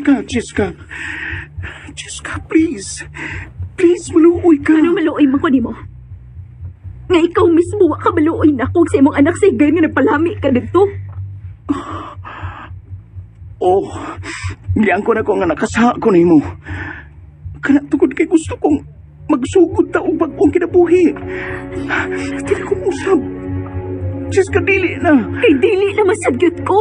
ka, Jessica. Jessica, please. Please, maluoy ka. Ano maluoy man ko ni mo? Nga ikaw mismo wa ka maluoy na kung sa imong anak sa higay nga nagpalami ka dito. Oh, diyan ko na ko nga nakasaha ko nimo. Kana tungod kay gusto kong magsugod ta og bag-ong kinabuhi. Dili ko usab. Jessica, dili na. Kay dili na masagyot ko.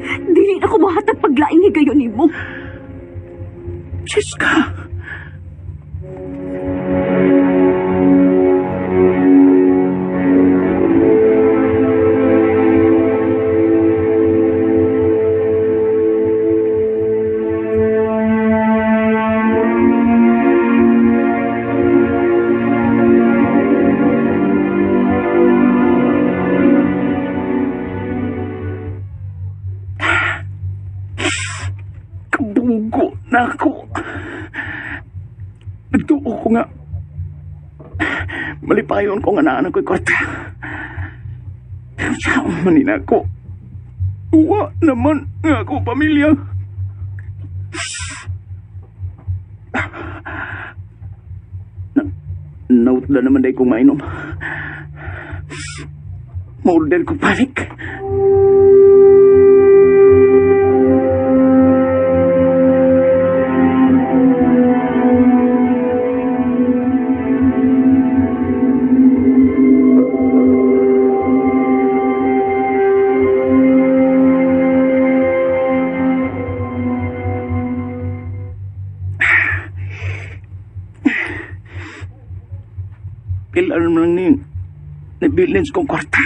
Dili na ko mahatag paglaing higayon ni mo. Jessica. Kabunggo na ako. Nagtuo ko nga. Malipayon ko nga naanak ko'y kwarta. Pero saan manin ako? Uwa naman nga ako pamilya. Nautda naman day kong mainom. Maorder ko panik. Pilar mo lang ni bilins kong kwarta.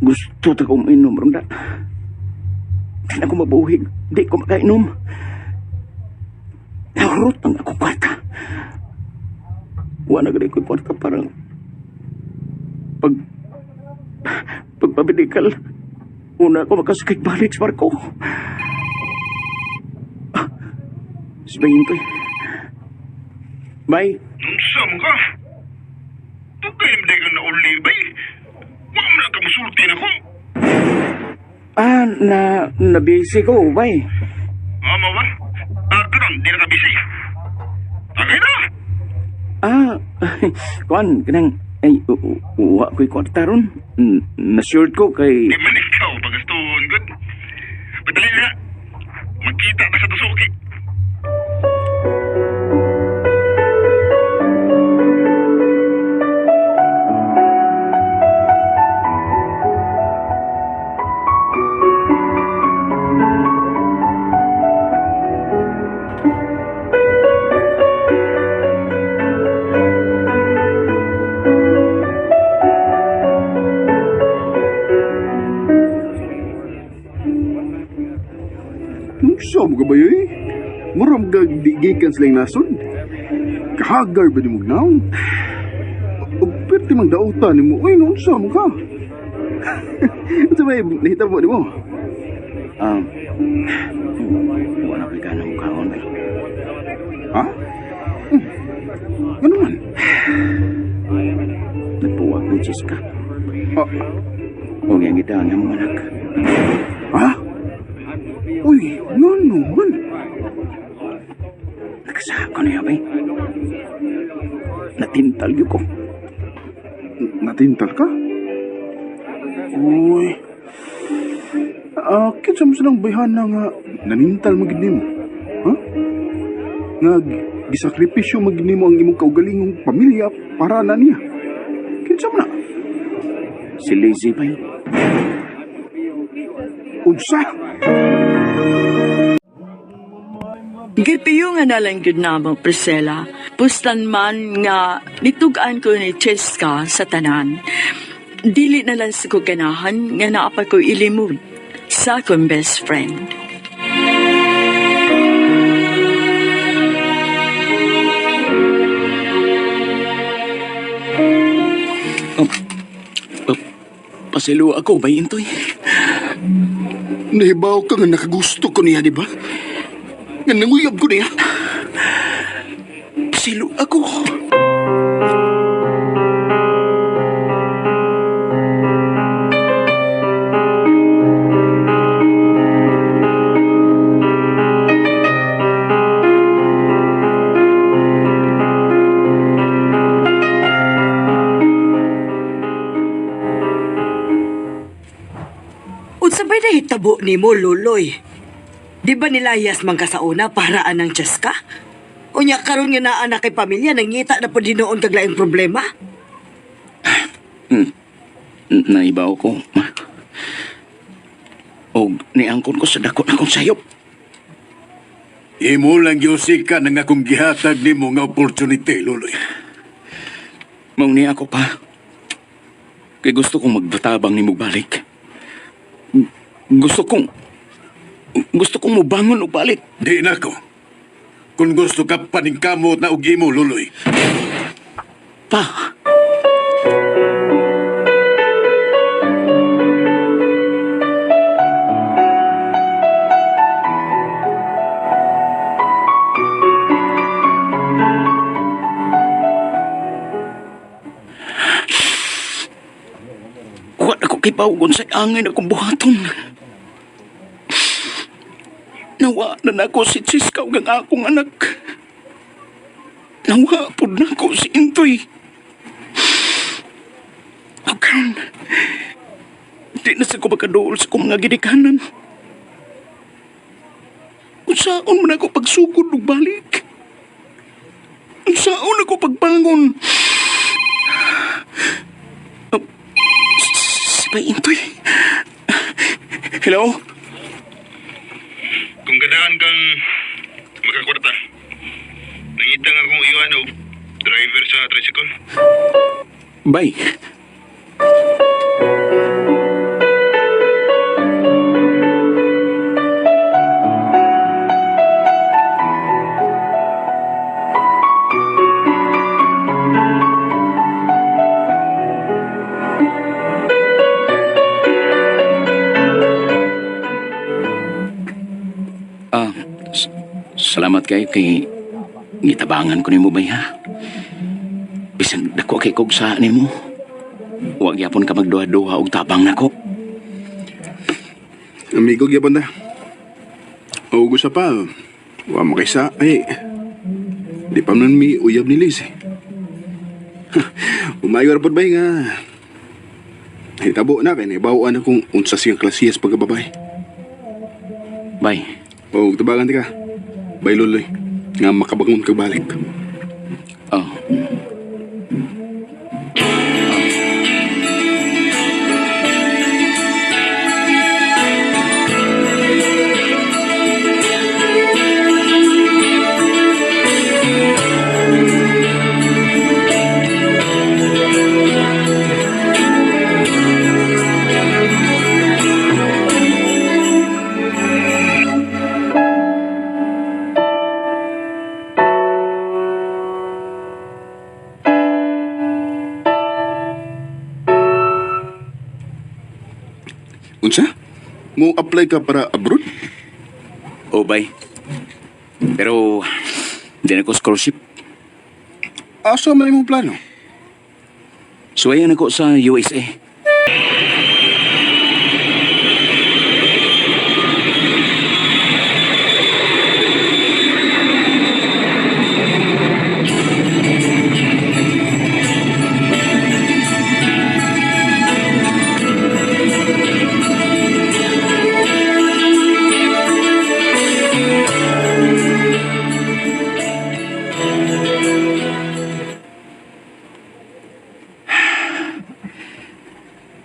Gusto ta kong inom, Ronda. Di na ko mabuhig. Di ko makainom. Naurot ang ako kwarta. Wala na ko kwarta parang pagpabidikal. Una ako makasakit balik sa barko. Sabihin ko Bay. Unsam ka? Tugay mo dagang na uli, bay. Wala mo na ka masulti na ko. Nabisi ko, bay. Ama ba? Karon, di na ka busy. Tagay na! Kuan, kanang, uwa ko'y kwarta ron. Na-short ko kay... Di man ikaw, pagastuhon, good. Padali na. Magkita na sa tusuki. Saan ka ba yun? Maram ka digikan silang nasod. Kahagar ba di mo gnaw? O perti mang dautan ni mo. Uy, noon saan ka? Ito ba nahita mo di mo? Wala ko'y ganang kaon, bay. Ha? Ano man? Nagpuwag ng Jessica. Ah, Huwag yung gitang ang mga anak. ha? Uy, no man. Nagkasaha ko na yan, bay. Natintal yun ko. Natintal ka? Uy. Kinsa mo silang bayhana nga nanintal magid mo? Ha? Nga gisakripisyo magid mo ang imong kaugalingong pamilya para na niya. Kinsa mo na? Si Lizzie, bay. Unsa? Gipiyo nga nalang yun namang Priscilla, pustan man nga nitugaan ko ni Cheska sa tanan. Dili na lang sa kuganahan nga naapay ko ilimod sa akong best friend. Pasilo ako, bay, Intoy. Nahibaw ka nga nakagusto ko niya, di ba? Nga nanguyab ko niya. Pasilo ako. nahitabo ni mo, Luloy? Di ba nilayas man ka sa una para anang Diyos ka? Unya karon nga naa na kay pamilya, nangita na po dinoon kaglaing problema? Naibaw ko. O niangkon ko sa dako na kong sayop. Imo lang yosi ka nang akong gihatag ni mo nga opportunity, Luloy. Maung ni ako pa. Kay gusto kong magbatabang ni mo balik. Gusto kong mubangon o balik. Di na ko. Kung gusto ka paningkamot na ugi mo, Luloy. Pa. Huwag ako kipaugon sa angin akong buhaton. Nawa na ako si Chiska ug ang akong anak. Nawa po na ako si Intoy. O karon, di na sa ko makadool sa kong mga ginikanan. Unsaon man ako pagsugod ug balik? Unsaon ako pagbangon? Si Bay Intoy. Hello? Kung gadaan kang makakwarta, nangitang akong iwan o driver sa tricycle. Bay. Salamat kayo kay gitabangan ko ni mo, Bay, ha? Bisang dako kay kog sa ni mo. Huwag yapon ka magduha-duha og tabang nako. Amigo, gyapon na. O gusto pa, wa mo kaysa, ay, di pa man mi uyab ni Liz, eh. Umayor po ba nga, hitabo na, kaya naibawaan akong unsa siyang klasiyas pagkababay. Bay, O, tabagan ti ka. Bay, Luloy, nga makabangon ka balik. oh. Unsa? Mo apply ka para abroad? Oh, Bay. Pero, di na ko scholarship. Asa man imong plano? Suwayan ako sa USA.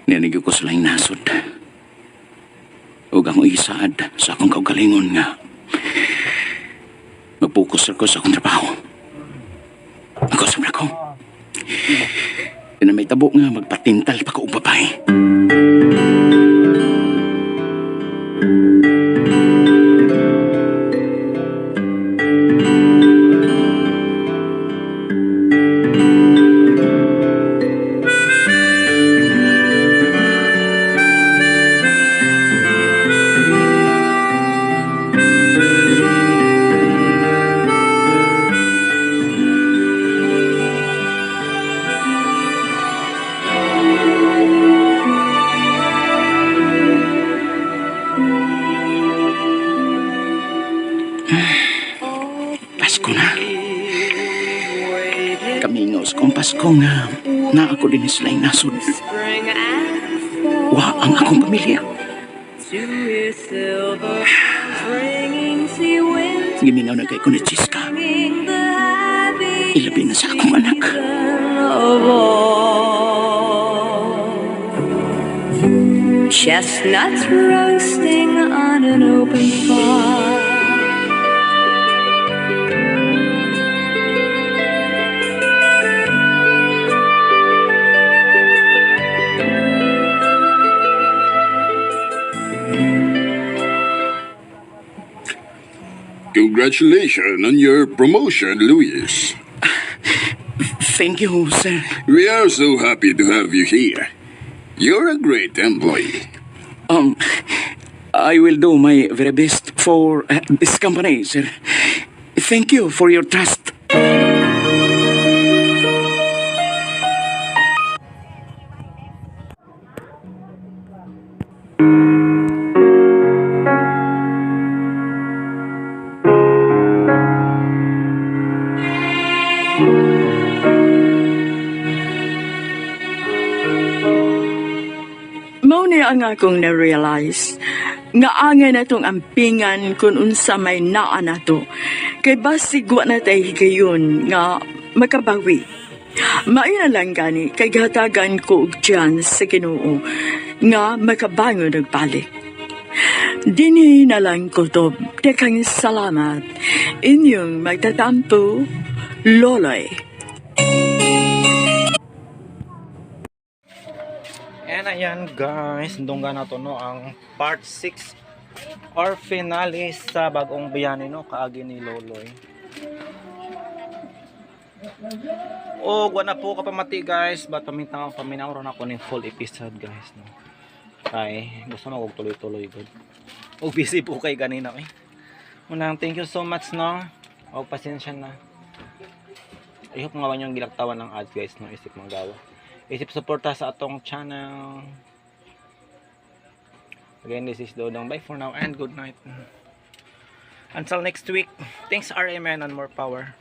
Ninig ko sa laing nasod. Huwag akong isaad sa akong kaugalingon nga. Mag-focus ako sa akong trabaho. Ako sa ko. Di na may tabo nga magpatintal pa ko og babae. Pasko na. Kamingos kong Pasko nga na ako din sila nasod. Wa ang akong pamilya. Giminaw na kay ko ni Chiska. Ilabi na sa akong anak. Chestnuts roasting on an open fire. Congratulations on your promotion, Luis. Thank you, sir. We are so happy to have you here. You're a great employee. I will do my very best for this company, sir. Thank you for your trust. Mao ni ang akong na-realize nga angay na tong ampingan kung unsa may naa na to. Kay basig wa na tayo higayon nga makabawi. Maayo na lang gani kay gatagan ko og chance sa Ginoo nga makabangon og balik. Dinhi na lang ko to. Dekang salamat. Inyong magtatampo, Loloy. And ayan guys, dungga na to no ang part 6 or finale sa bagong bayani no kaagi ni Loloy. O wala po kapamati guys, but paminaw na ko ng full episode guys no. Ay, gusto mo og tuloy-tuloy good. O busy po kay ganina eh. Unang thank you so much no. O pasensya na. I hope nga yung gilaktawan ng ads guys no, isip manggawa. Isip suporta sa atong channel. Again, this is Dodong. Bye for now and good night. Until next week. Thanks RMN and more power.